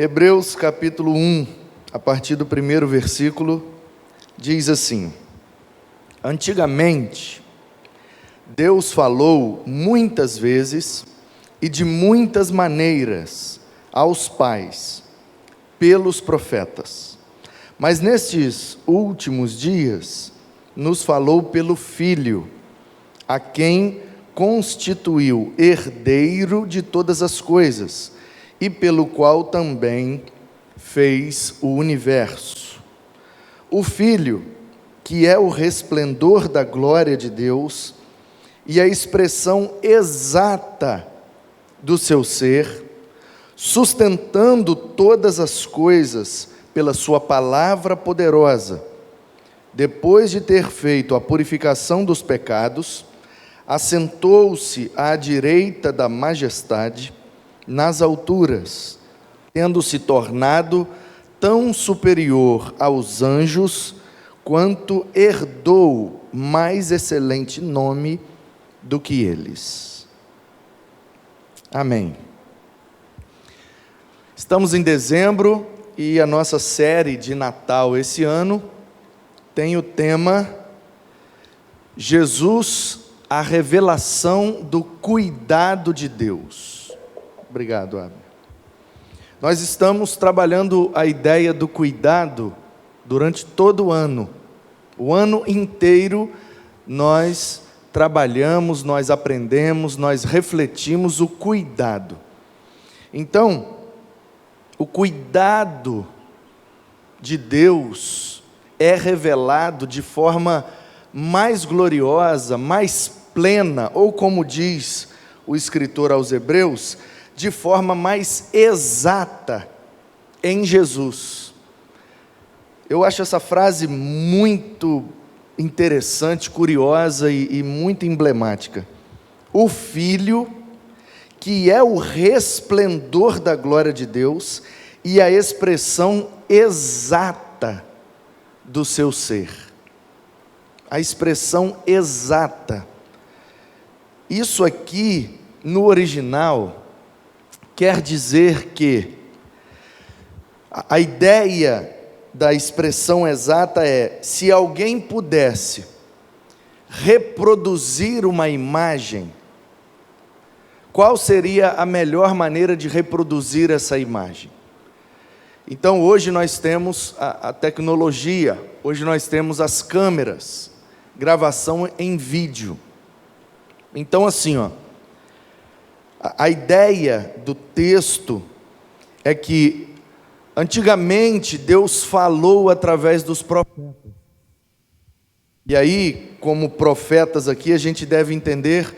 Hebreus capítulo 1, a partir do primeiro versículo, diz assim: Antigamente, Deus falou muitas vezes e de muitas maneiras aos pais, pelos profetas. Mas nestes últimos dias, nos falou pelo Filho, a quem constituiu herdeiro de todas as coisas, e pelo qual também fez o universo. O Filho, que é o resplendor da glória de Deus e a expressão exata do seu ser, sustentando todas as coisas pela sua palavra poderosa, depois de ter feito a purificação dos pecados, assentou-se à direita da majestade nas alturas, tendo se tornado tão superior aos anjos, quanto herdou mais excelente nome do que eles. Amém. Estamos em dezembro e a nossa série de Natal esse ano tem o tema Jesus, a revelação do cuidado de Deus. Obrigado, Abner. Nós estamos trabalhando a ideia do cuidado durante todo o ano. O ano inteiro nós trabalhamos, nós aprendemos, nós refletimos o cuidado. Então, o cuidado de Deus é revelado de forma mais gloriosa, mais plena, ou como diz o escritor aos Hebreus, de forma mais exata em Jesus. Eu acho essa frase muito interessante, curiosa e muito emblemática. O Filho, que é o resplendor da glória de Deus e a expressão exata do seu ser. A expressão exata. Isso aqui, no original, quer dizer que a ideia da expressão exata é: se alguém pudesse reproduzir uma imagem, qual seria a melhor maneira de reproduzir essa imagem? Então hoje nós temos a tecnologia, hoje nós temos as câmeras, gravação em vídeo. Então assim, a ideia do texto é que antigamente Deus falou através dos profetas. E aí, como profetas aqui, a gente deve entender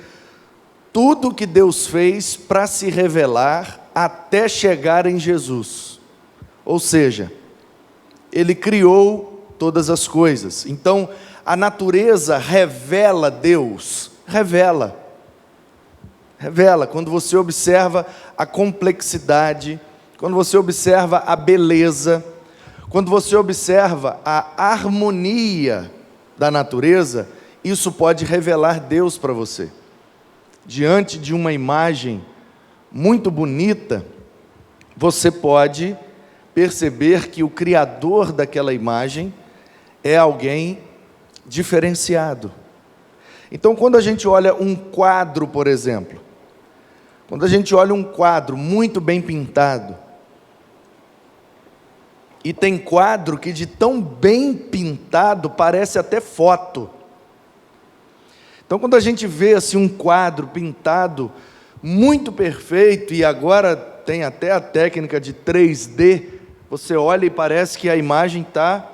tudo que Deus fez para se revelar até chegar em Jesus. Ou seja, Ele criou todas as coisas. Então, a natureza revela Deus, revela. Quando você observa a complexidade, quando você observa a beleza, quando você observa a harmonia da natureza, isso pode revelar Deus para você. Diante de uma imagem muito bonita, você pode perceber que o criador daquela imagem é alguém diferenciado. Então, quando a gente olha um quadro, por exemplo, quando a gente olha um quadro muito bem pintado, e tem quadro que de tão bem pintado parece até foto. Então quando a gente vê assim um quadro pintado muito perfeito, e agora tem até a técnica de 3D, você olha e parece que a imagem está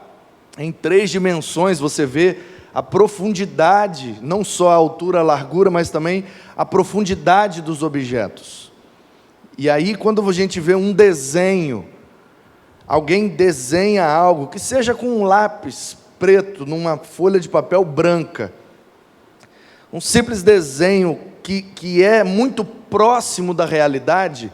em 3 dimensões, você vê a profundidade, não só a altura, a largura, mas também a profundidade dos objetos. E aí quando a gente vê um desenho, alguém desenha algo, que seja com um lápis preto, numa folha de papel branca, um simples desenho que é muito próximo da realidade,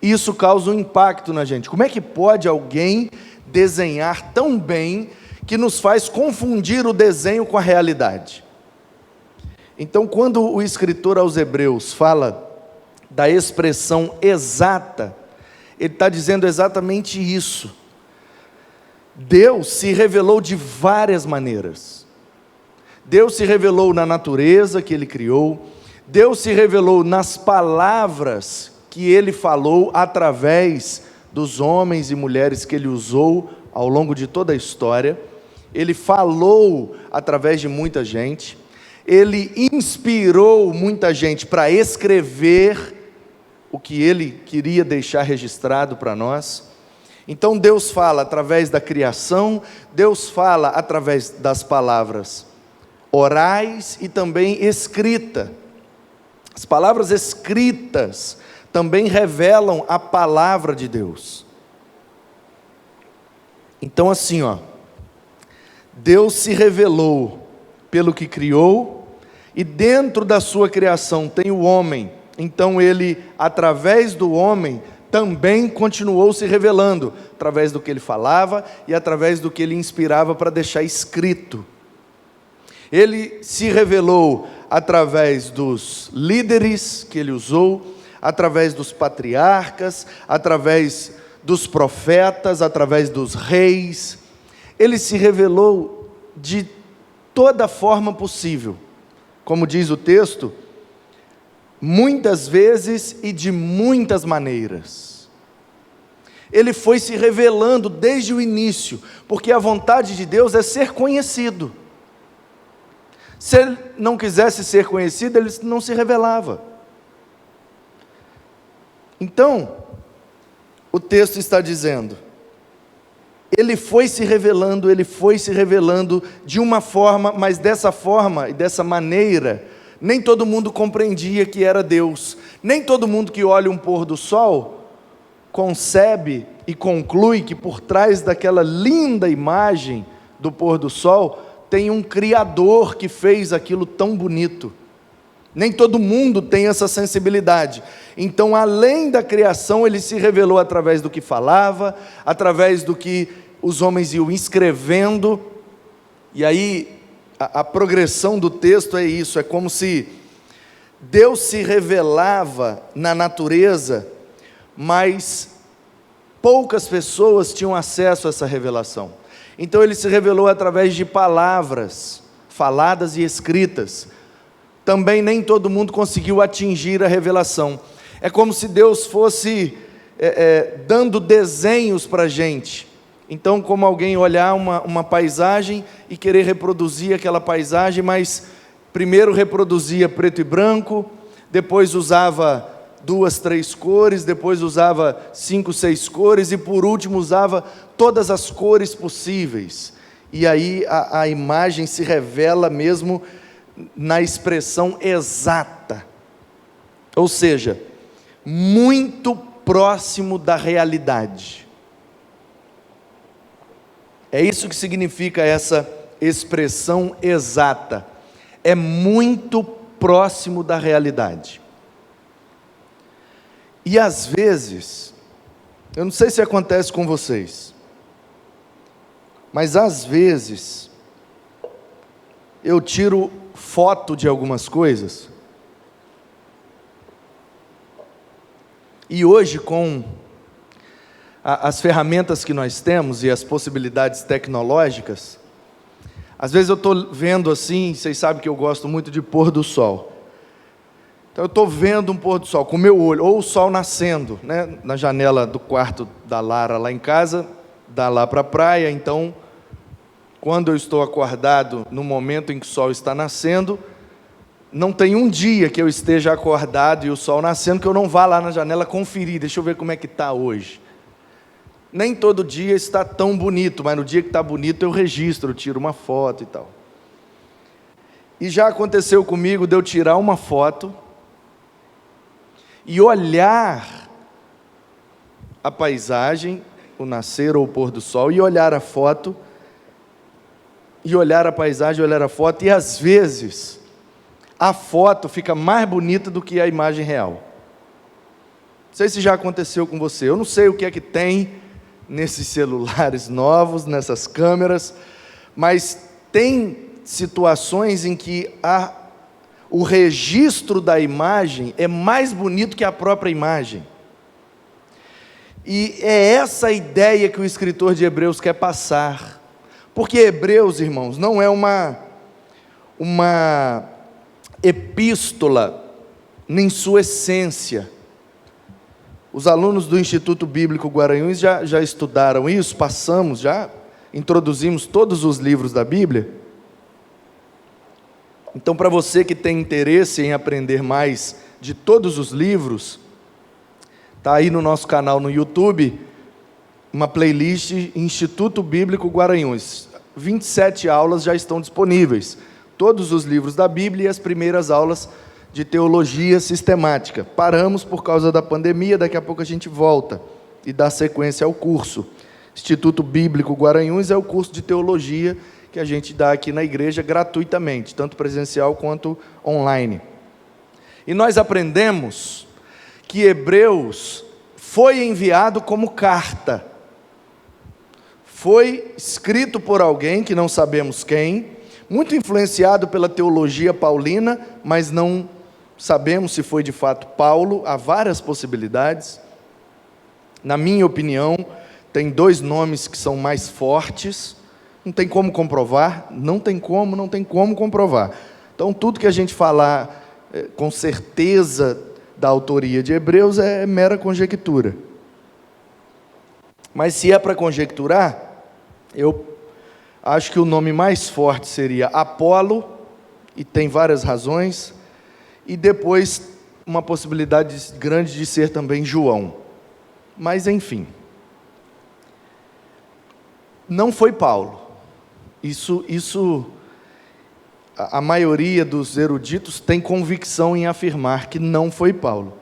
isso causa um impacto na gente. Como é que pode alguém desenhar tão bem que nos faz confundir o desenho com a realidade? Então, quando o escritor aos Hebreus fala da expressão exata, ele está dizendo exatamente isso. Deus se revelou de várias maneiras. Deus se revelou na natureza que Ele criou, Deus se revelou nas palavras que Ele falou através dos homens e mulheres que Ele usou ao longo de toda a história. Ele falou através de muita gente, Ele inspirou muita gente para escrever o que Ele queria deixar registrado para nós. Então Deus fala através da criação, Deus fala através das palavras orais e também escrita. As palavras escritas também revelam a palavra de Deus. Então assim, Deus se revelou pelo que criou, e dentro da sua criação tem o homem. Então Ele, através do homem, também continuou se revelando, através do que Ele falava e através do que Ele inspirava para deixar escrito. Ele se revelou através dos líderes que Ele usou, através dos patriarcas, através dos profetas, através dos reis. Ele se revelou de toda forma possível, como diz o texto, muitas vezes e de muitas maneiras. Ele foi se revelando desde o início, porque a vontade de Deus é ser conhecido. Se Ele não quisesse ser conhecido, Ele não se revelava. Então, o texto está dizendo, Ele foi se revelando de uma forma, mas dessa forma e dessa maneira, nem todo mundo compreendia que era Deus. Nem todo mundo que olha um pôr do sol concebe e conclui que por trás daquela linda imagem do pôr do sol tem um Criador que fez aquilo tão bonito. Nem todo mundo tem essa sensibilidade. Então, além da criação, Ele se revelou através do que falava, através do que os homens iam escrevendo. E aí a progressão do texto é isso, é como se Deus se revelava na natureza, mas poucas pessoas tinham acesso a essa revelação. Então Ele se revelou através de palavras faladas e escritas. Também nem todo mundo conseguiu atingir a revelação. É como se Deus fosse dando desenhos para a gente. Então, como alguém olhar uma paisagem e querer reproduzir aquela paisagem, mas primeiro reproduzia preto e branco, depois usava 2, 3 cores, depois usava 5, 6 cores, e por último usava todas as cores possíveis. E aí a imagem se revela mesmo na expressão exata, ou seja, muito próximo da realidade. É isso que significa essa expressão exata, é muito próximo da realidade. E às vezes, eu não sei se acontece com vocês, mas às vezes, eu tiro foto de algumas coisas, e hoje com as ferramentas que nós temos e as possibilidades tecnológicas, às vezes eu estou vendo assim, vocês sabem que eu gosto muito de pôr do sol, então eu estou vendo um pôr do sol com o meu olho, ou o sol nascendo, né, na janela do quarto da Lara lá em casa, dá lá para a praia, então quando eu estou acordado no momento em que o sol está nascendo, não tem um dia que eu esteja acordado e o sol nascendo que eu não vá lá na janela conferir, deixa eu ver como é que está hoje. Nem todo dia está tão bonito, mas no dia que está bonito eu registro, eu tiro uma foto e tal. E já aconteceu comigo de eu tirar uma foto e olhar a paisagem, o nascer ou o pôr do sol, e olhar a foto, e olhar a paisagem, olhar a foto, e às vezes a foto fica mais bonita do que a imagem real. Não sei se já aconteceu com você, eu não sei o que é que tem nesses celulares novos, nessas câmeras, mas tem situações em que o registro da imagem é mais bonito que a própria imagem. E é essa a ideia que o escritor de Hebreus quer passar. Porque Hebreus, irmãos, não é uma epístola em sua essência. Os alunos do Instituto Bíblico Guaranhuns já estudaram isso, já introduzimos todos os livros da Bíblia. Então, para você que tem interesse em aprender mais de todos os livros, está aí no nosso canal no YouTube, uma playlist Instituto Bíblico Guaranhuns. 27 aulas já estão disponíveis. Todos os livros da Bíblia e as primeiras aulas de teologia sistemática. Paramos por causa da pandemia, daqui a pouco a gente volta e dá sequência ao curso. Instituto Bíblico Guaranhuns é o curso de teologia que a gente dá aqui na igreja gratuitamente, tanto presencial quanto online. E nós aprendemos que Hebreus foi enviado como carta. Foi escrito por alguém que não sabemos quem, muito influenciado pela teologia paulina, mas não sabemos se foi de fato Paulo. Há várias possibilidades. Na minha opinião, tem 2 nomes que são mais fortes. Não tem como comprovar, não tem como comprovar. Então, tudo que a gente falar com certeza da autoria de Hebreus é mera conjectura. Mas se é para conjecturar, eu acho que o nome mais forte seria Apolo, e tem várias razões, e depois uma possibilidade grande de ser também João. Mas, enfim, não foi Paulo. Isso, a maioria dos eruditos tem convicção em afirmar que não foi Paulo.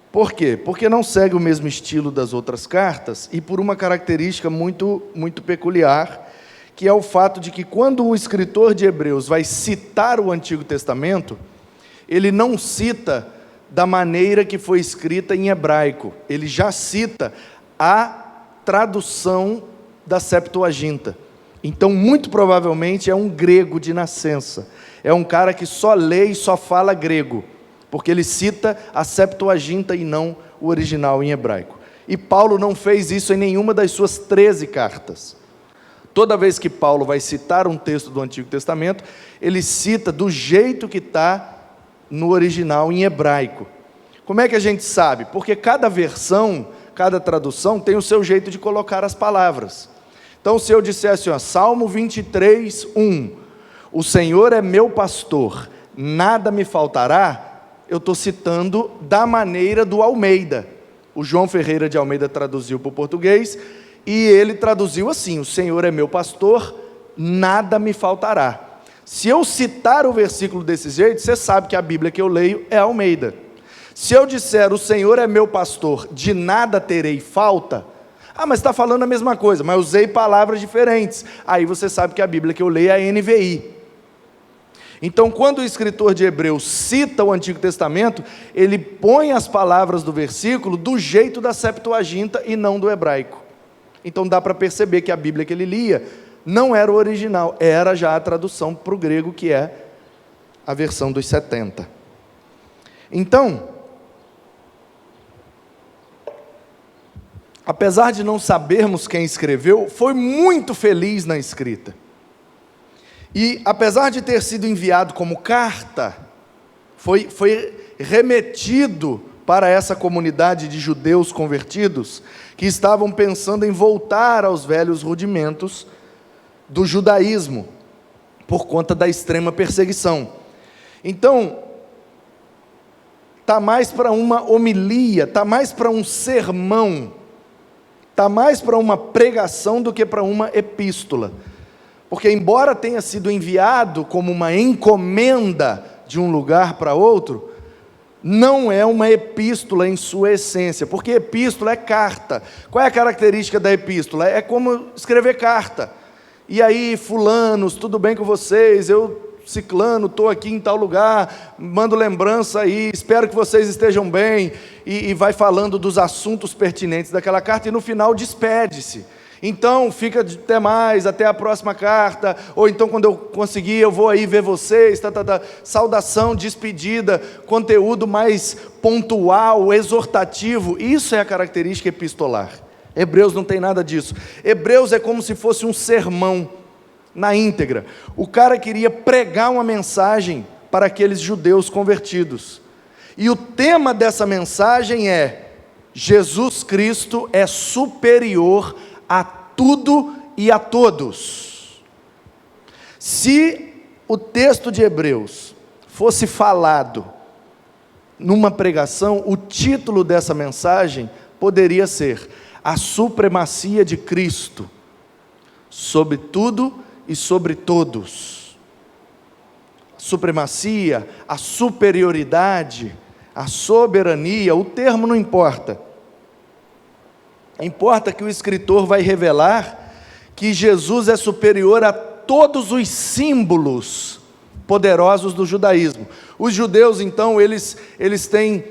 Por quê? Porque não segue o mesmo estilo das outras cartas e por uma característica muito, muito peculiar, que é o fato de que quando o escritor de Hebreus vai citar o Antigo Testamento, ele não cita da maneira que foi escrita em hebraico, ele já cita a tradução da Septuaginta. Então, muito provavelmente, é um grego de nascença. É um cara que só lê e só fala grego, porque ele cita a Septuaginta e não o original em hebraico. E Paulo não fez isso em nenhuma das suas 13 cartas. Toda vez que Paulo vai citar um texto do Antigo Testamento, ele cita do jeito que está no original em hebraico. Como é que a gente sabe? Porque cada versão, cada tradução tem o seu jeito de colocar as palavras. Então, se eu dissesse, Salmo 23, 1, o Senhor é meu pastor, nada me faltará, eu estou citando da maneira do Almeida. O João Ferreira de Almeida traduziu para o português, e ele traduziu assim, o Senhor é meu pastor, nada me faltará. Se eu citar o versículo desse jeito, você sabe que a Bíblia que eu leio é Almeida. Se eu disser, o Senhor é meu pastor, de nada terei falta, mas está falando a mesma coisa, mas usei palavras diferentes. Aí você sabe que a Bíblia que eu leio é a NVI. Então, quando o escritor de Hebreus cita o Antigo Testamento, ele põe as palavras do versículo do jeito da Septuaginta e não do hebraico. Então dá para perceber que a Bíblia que ele lia não era o original, era já a tradução para o grego, que é a versão dos 70. Então, apesar de não sabermos quem escreveu, foi muito feliz na escrita. E apesar de ter sido enviado como carta, foi remetido para essa comunidade de judeus convertidos, que estavam pensando em voltar aos velhos rudimentos do judaísmo, por conta da extrema perseguição. Então, está mais para uma homilia, está mais para um sermão, está mais para uma pregação do que para uma epístola. Porque embora tenha sido enviado como uma encomenda de um lugar para outro, não é uma epístola em sua essência, porque epístola é carta. Qual é a característica da epístola? É como escrever carta. E aí, fulanos, tudo bem com vocês? Eu, ciclano, estou aqui em tal lugar, mando lembrança aí, espero que vocês estejam bem, e vai falando dos assuntos pertinentes daquela carta, e no final despede-se. Então fica até mais, até a próxima carta, ou então quando eu conseguir eu vou aí ver vocês, saudação, despedida, conteúdo mais pontual, exortativo. Isso é a característica epistolar. Hebreus não tem nada disso. Hebreus é como se fosse um sermão na íntegra. O cara queria pregar uma mensagem para aqueles judeus convertidos, e o tema dessa mensagem é: Jesus Cristo é superior a tudo e a todos. Se o texto de Hebreus fosse falado numa pregação, o título dessa mensagem poderia ser: a supremacia de Cristo sobre tudo e sobre todos. A supremacia, a superioridade, a soberania, o termo não importa. Importa que o escritor vai revelar que Jesus é superior a todos os símbolos poderosos do judaísmo. Os judeus, então, eles têm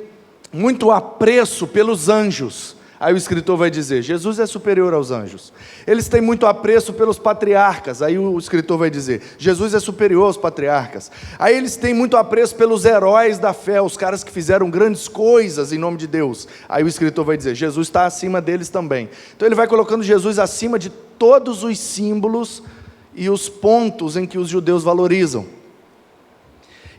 muito apreço pelos anjos. Aí o escritor vai dizer: Jesus é superior aos anjos. Eles têm muito apreço pelos patriarcas. Aí o escritor vai dizer: Jesus é superior aos patriarcas. Aí eles têm muito apreço pelos heróis da fé, os caras que fizeram grandes coisas em nome de Deus. Aí o escritor vai dizer: Jesus está acima deles também. Então ele vai colocando Jesus acima de todos os símbolos e os pontos em que os judeus valorizam.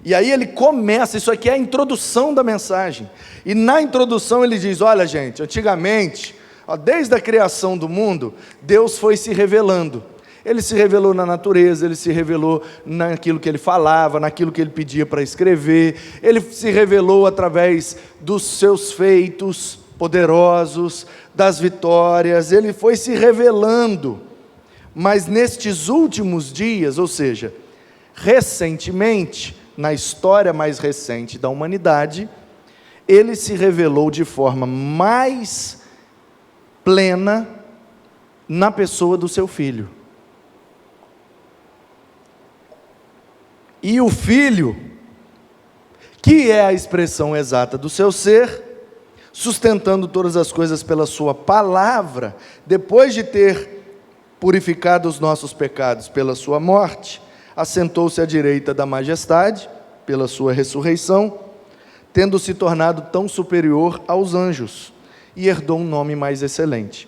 E aí ele começa, isso aqui é a introdução da mensagem, e na introdução ele diz: olha gente, antigamente, desde a criação do mundo, Deus foi se revelando. Ele se revelou na natureza, ele se revelou naquilo que ele falava, naquilo que ele pedia para escrever, ele se revelou através dos seus feitos poderosos, das vitórias, ele foi se revelando. Mas nestes últimos dias, ou seja, recentemente, na história mais recente da humanidade, ele se revelou de forma mais plena na pessoa do seu Filho. E o Filho, que é a expressão exata do seu ser, sustentando todas as coisas pela sua palavra, depois de ter purificado os nossos pecados pela sua morte, assentou-se à direita da majestade, pela sua ressurreição, tendo se tornado tão superior aos anjos, e herdou um nome mais excelente.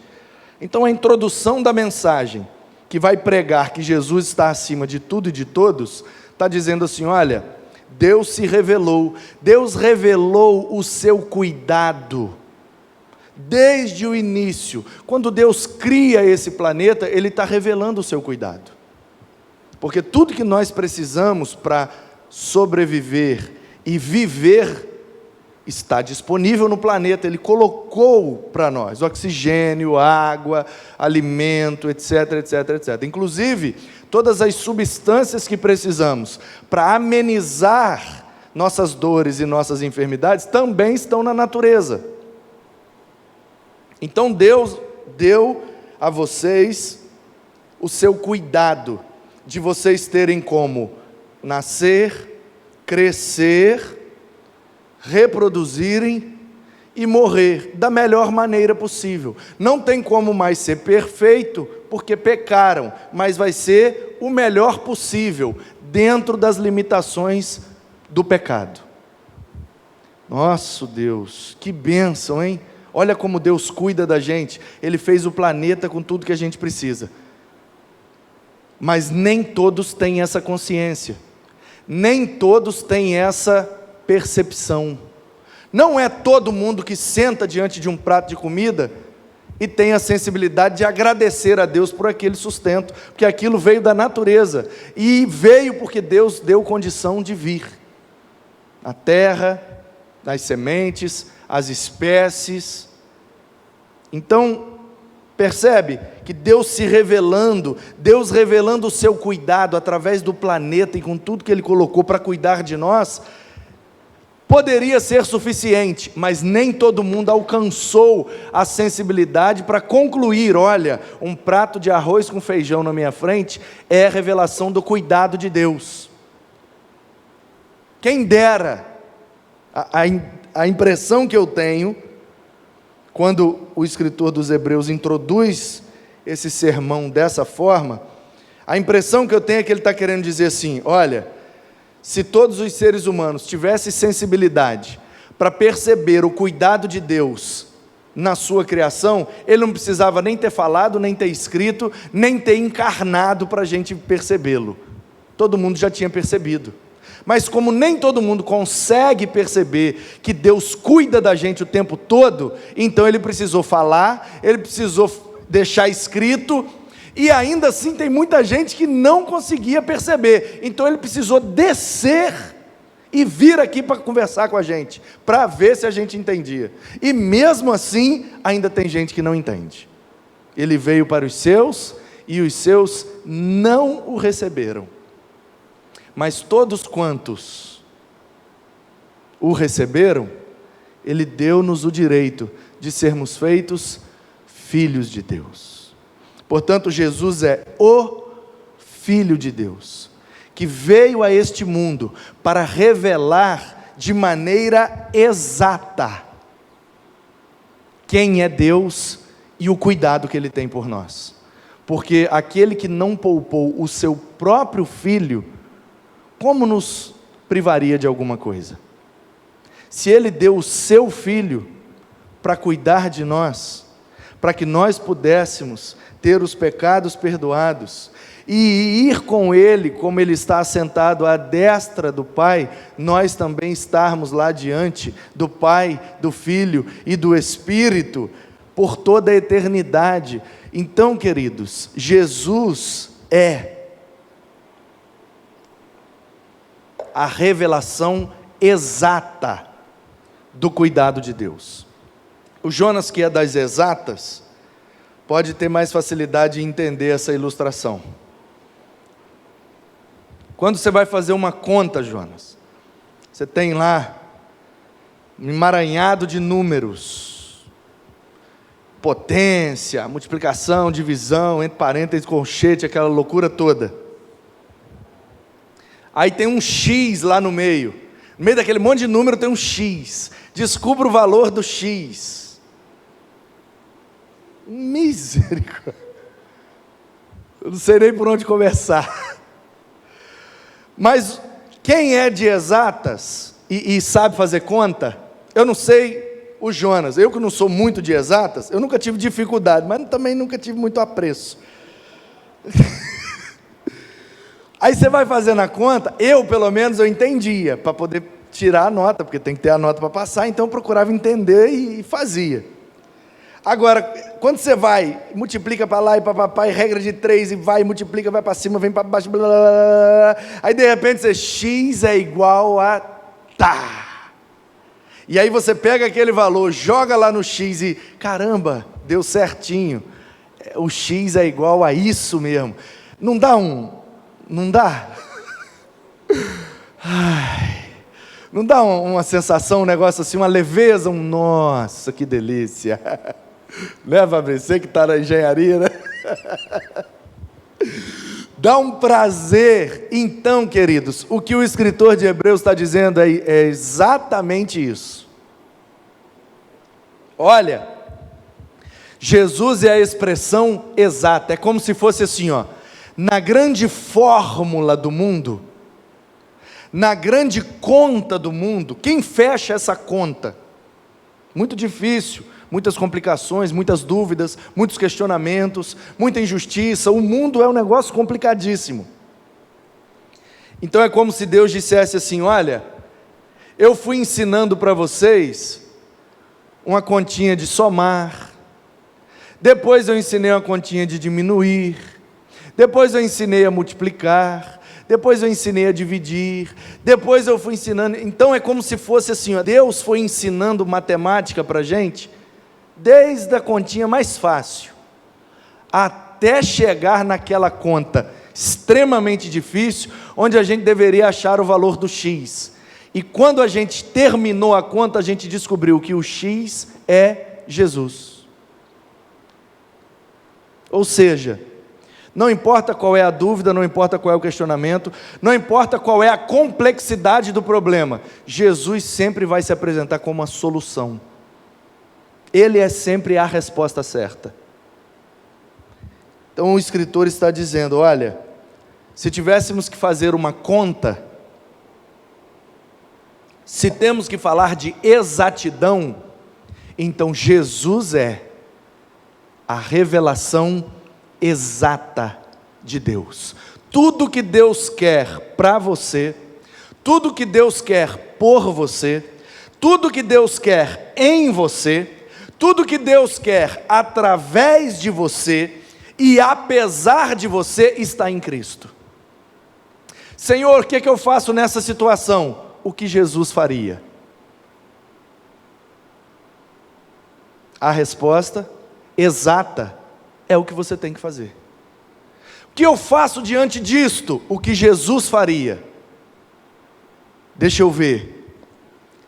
Então a introdução da mensagem, que vai pregar que Jesus está acima de tudo e de todos, está dizendo assim: olha, Deus se revelou, Deus revelou o seu cuidado, desde o início. Quando Deus cria esse planeta, Ele está revelando o seu cuidado. Porque tudo que nós precisamos para sobreviver e viver está disponível no planeta. Ele colocou para nós oxigênio, água, alimento, etc, etc, etc. Inclusive, todas as substâncias que precisamos para amenizar nossas dores e nossas enfermidades também estão na natureza. Então Deus deu a vocês o seu cuidado, de vocês terem como nascer, crescer, reproduzirem e morrer da melhor maneira possível. Não tem como mais ser perfeito, porque pecaram, mas vai ser o melhor possível, dentro das limitações do pecado. Nosso Deus, que bênção, hein? Olha como Deus cuida da gente. Ele fez o planeta com tudo que a gente precisa. Mas nem todos têm essa consciência, nem todos têm essa percepção. Não é todo mundo que senta diante de um prato de comida e tem a sensibilidade de agradecer a Deus por aquele sustento, porque aquilo veio da natureza, e veio porque Deus deu condição de vir. A terra, as sementes, as espécies. Então, percebe que Deus se revelando, Deus revelando o seu cuidado através do planeta e com tudo que Ele colocou para cuidar de nós, poderia ser suficiente, mas nem todo mundo alcançou a sensibilidade para concluir: olha, um prato de arroz com feijão na minha frente é a revelação do cuidado de Deus. Quem dera, a impressão que eu tenho, quando o escritor dos Hebreus introduz esse sermão dessa forma, a impressão que eu tenho é que ele está querendo dizer assim: olha, se todos os seres humanos tivessem sensibilidade para perceber o cuidado de Deus na sua criação, ele não precisava nem ter falado, nem ter escrito, nem ter encarnado para a gente percebê-lo. Todo mundo já tinha percebido. Mas como nem todo mundo consegue perceber que Deus cuida da gente o tempo todo, então ele precisou falar, ele precisou deixar escrito, e ainda assim tem muita gente que não conseguia perceber, então ele precisou descer e vir aqui para conversar com a gente, para ver se a gente entendia, e mesmo assim ainda tem gente que não entende. Ele veio para os seus, e os seus não o receberam, mas todos quantos o receberam, ele deu-nos o direito de sermos feitos filhos de Deus. Portanto, Jesus é o Filho de Deus, que veio a este mundo para revelar de maneira exata quem é Deus e o cuidado que Ele tem por nós. Porque aquele que não poupou o seu próprio Filho, como nos privaria de alguma coisa? Se Ele deu o seu Filho para cuidar de nós, para que nós pudéssemos ter os pecados perdoados, e ir com Ele, como Ele está assentado à destra do Pai, nós também estarmos lá diante do Pai, do Filho e do Espírito, por toda a eternidade. Então, queridos, Jesus é a revelação exata do cuidado de Deus. O Jonas, que é das exatas, pode ter mais facilidade em entender essa ilustração. Quando você vai fazer uma conta, Jonas, você tem lá um emaranhado de números, potência, multiplicação, divisão, entre parênteses, colchete, aquela loucura toda. Aí tem um X lá no meio daquele monte de número tem um X, descubra o valor do X. Misericórdia, eu não sei nem por onde começar. Mas quem é de exatas e sabe fazer conta, eu não sei o Jonas, eu que não sou muito de exatas, eu nunca tive dificuldade, mas também nunca tive muito apreço. Aí você vai fazendo a conta, eu pelo menos eu entendia, para poder tirar a nota, porque tem que ter a nota para passar, então eu procurava entender e fazia. Agora, quando você vai, multiplica para lá e para papai, regra de 3, e vai, multiplica, vai para cima, vem para baixo, blá, blá, blá, aí de repente você, X é igual a tá. E aí você pega aquele valor, joga lá no X e, caramba, deu certinho. O X é igual a isso mesmo. Não dá não dá? Ai, não dá uma sensação, um negócio assim, uma leveza, nossa, que delícia. Né, Fabrício? Você que está na engenharia, né? Dá um prazer. Então, queridos, o que o escritor de Hebreus está dizendo é exatamente isso. Olha, Jesus é a expressão exata, é como se fosse assim, ó, na grande fórmula do mundo, na grande conta do mundo, quem fecha essa conta? Muito difícil, muitas complicações, muitas dúvidas, muitos questionamentos, muita injustiça, o mundo é um negócio complicadíssimo. Então é como se Deus dissesse assim, olha, eu fui ensinando para vocês uma continha de somar, depois eu ensinei uma continha de diminuir, depois eu ensinei a multiplicar, depois eu ensinei a dividir, depois eu fui ensinando, então é como se fosse assim, ó, Deus foi ensinando matemática para a gente, desde a continha mais fácil, até chegar naquela conta extremamente difícil, onde a gente deveria achar o valor do X, e quando a gente terminou a conta, a gente descobriu que o X é Jesus. Ou seja, não importa qual é a dúvida, não importa qual é o questionamento, não importa qual é a complexidade do problema, Jesus sempre vai se apresentar como a solução. Ele é sempre a resposta certa. Então o escritor está dizendo, olha, se tivéssemos que fazer uma conta, se temos que falar de exatidão, então Jesus é a revelação exata de Deus. Tudo que Deus quer para você, tudo que Deus quer por você, tudo que Deus quer em você, tudo que Deus quer através de você e apesar de você, está em Cristo. Senhor, o que eu faço nessa situação? O que Jesus faria? A resposta exata é o que você tem que fazer. O que eu faço diante disto? O que Jesus faria. Deixa eu ver.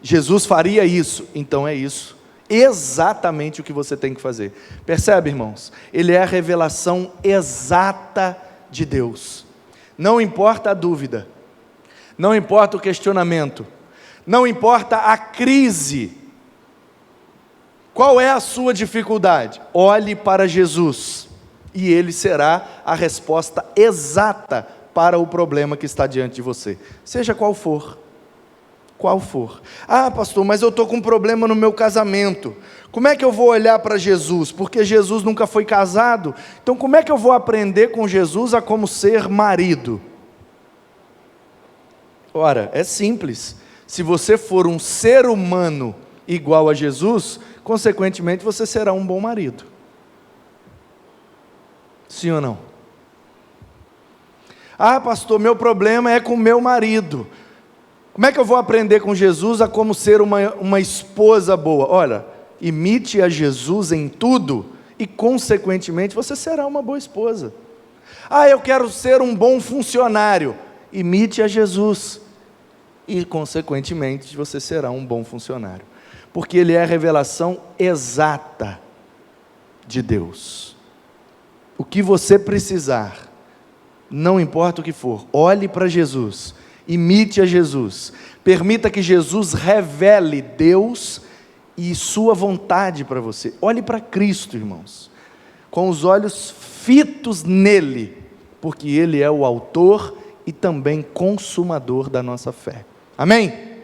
Jesus faria isso, então é isso. Exatamente o que você tem que fazer. Percebe, irmãos? Ele é a revelação exata de Deus. Não importa a dúvida, não importa o questionamento, não importa a crise. Qual é a sua dificuldade? Olhe para Jesus, e Ele será a resposta exata para o problema que está diante de você, seja qual for. Qual for. Ah, pastor, mas eu estou com um problema no meu casamento. Como é que eu vou olhar para Jesus? Porque Jesus nunca foi casado. Então como é que eu vou aprender com Jesus a como ser marido? Ora, é simples. Se você for um ser humano igual a Jesus, consequentemente você será um bom marido. Sim ou não? Ah, pastor, meu problema é com meu marido. Como é que eu vou aprender com Jesus a como ser uma esposa boa? Olha, imite a Jesus em tudo e consequentemente você será uma boa esposa. Ah, eu quero ser um bom funcionário. Imite a Jesus e consequentemente você será um bom funcionário. Porque Ele é a revelação exata de Deus. O que você precisar, não importa o que for, olhe para Jesus. Imite a Jesus, permita que Jesus revele Deus e sua vontade para você. Olhe para Cristo, irmãos, com os olhos fitos nele, porque Ele é o autor e também consumador da nossa fé. Amém?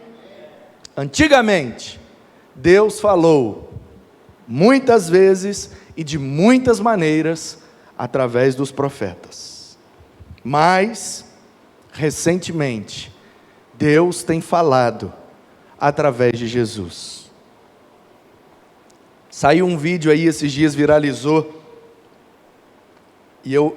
Antigamente, Deus falou muitas vezes e de muitas maneiras através dos profetas, mas recentemente, Deus tem falado através de Jesus. Saiu um vídeo aí esses dias, viralizou, e eu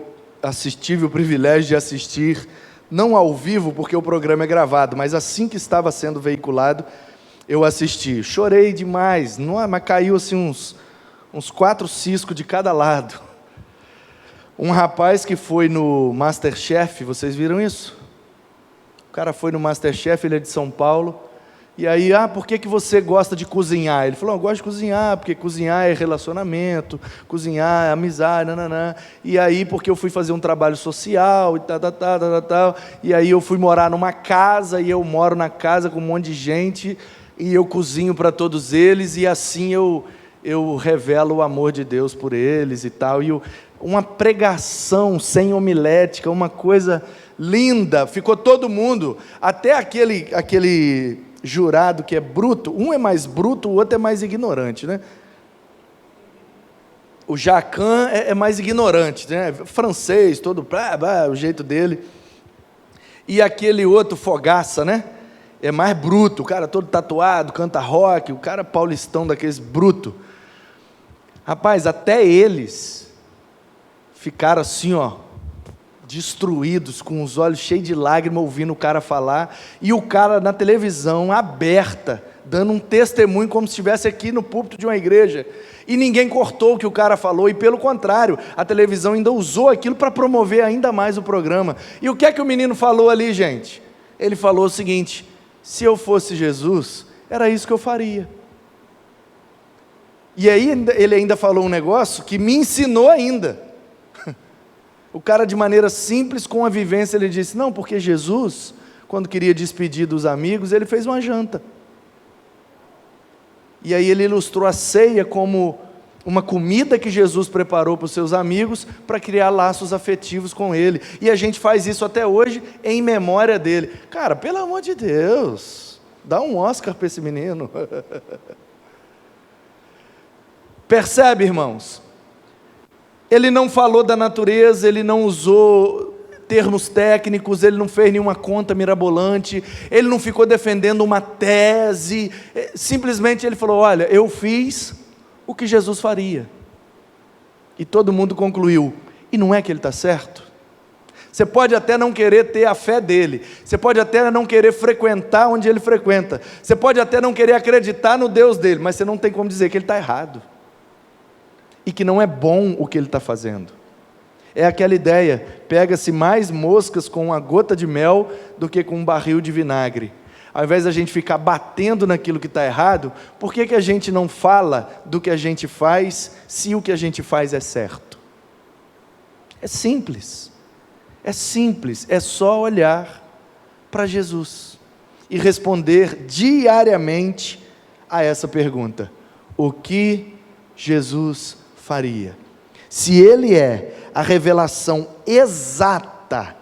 tive o privilégio de assistir, não ao vivo, porque o programa é gravado, mas assim que estava sendo veiculado, eu assisti. Chorei demais, mas caiu assim uns 4 ciscos de cada lado. Um rapaz que foi no MasterChef, vocês viram isso? O cara foi no MasterChef, ele é de São Paulo, e aí, por que você gosta de cozinhar? Ele falou, eu gosto de cozinhar, porque cozinhar é relacionamento, cozinhar é amizade, nananã. E aí, porque eu fui fazer um trabalho social, e tal, e aí eu fui morar numa casa, e eu moro na casa com um monte de gente, e eu cozinho para todos eles, e assim eu revelo o amor de Deus por eles e tal, e uma pregação sem homilética, uma coisa linda, ficou todo mundo, até aquele jurado que é bruto, um é mais bruto, o outro é mais ignorante, né? O Jacan é mais ignorante, né? Francês, todo, o jeito dele, e aquele outro Fogaça, né? É mais bruto, o cara todo tatuado, canta rock, o cara paulistão daqueles bruto. Rapaz, até eles ficaram assim, destruídos, com os olhos cheios de lágrimas, ouvindo o cara falar, e o cara na televisão, aberta, dando um testemunho, como se estivesse aqui no púlpito de uma igreja, e ninguém cortou o que o cara falou, e pelo contrário, a televisão ainda usou aquilo para promover ainda mais o programa. E o que é que o menino falou ali, gente? Ele falou o seguinte, se eu fosse Jesus, era isso que eu faria. E aí ele ainda falou um negócio que me ensinou ainda. O cara, de maneira simples, com a vivência, ele disse, não, porque Jesus, quando queria despedir dos amigos, ele fez uma janta. E aí ele ilustrou a ceia como uma comida que Jesus preparou para os seus amigos para criar laços afetivos com ele. E a gente faz isso até hoje em memória dele. Cara, pelo amor de Deus, dá um Oscar para esse menino. Percebe, irmãos? Ele não falou da natureza, ele não usou termos técnicos, ele não fez nenhuma conta mirabolante, ele não ficou defendendo uma tese, simplesmente ele falou: olha, eu fiz o que Jesus faria. E todo mundo concluiu: e não é que ele está certo? Você pode até não querer ter a fé dele, você pode até não querer frequentar onde ele frequenta, você pode até não querer acreditar no Deus dele, mas você não tem como dizer que ele está errado, e que não é bom o que ele está fazendo. É aquela ideia, pega-se mais moscas com uma gota de mel do que com um barril de vinagre. Ao invés da gente ficar batendo naquilo que está errado, por que a gente não fala do que a gente faz, se o que a gente faz é certo? É simples, é só olhar para Jesus e responder diariamente a essa pergunta: o que Jesus faria? Se Ele é a revelação exata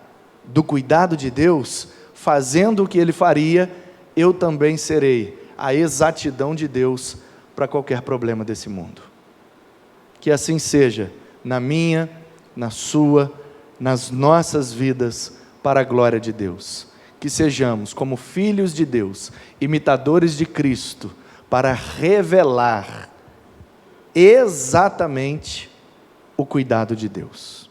do cuidado de Deus, fazendo o que Ele faria, eu também serei a exatidão de Deus para qualquer problema desse mundo. Que assim seja, na minha, na sua, nas nossas vidas, para a glória de Deus. Que sejamos, como filhos de Deus, imitadores de Cristo, para revelar exatamente o cuidado de Deus.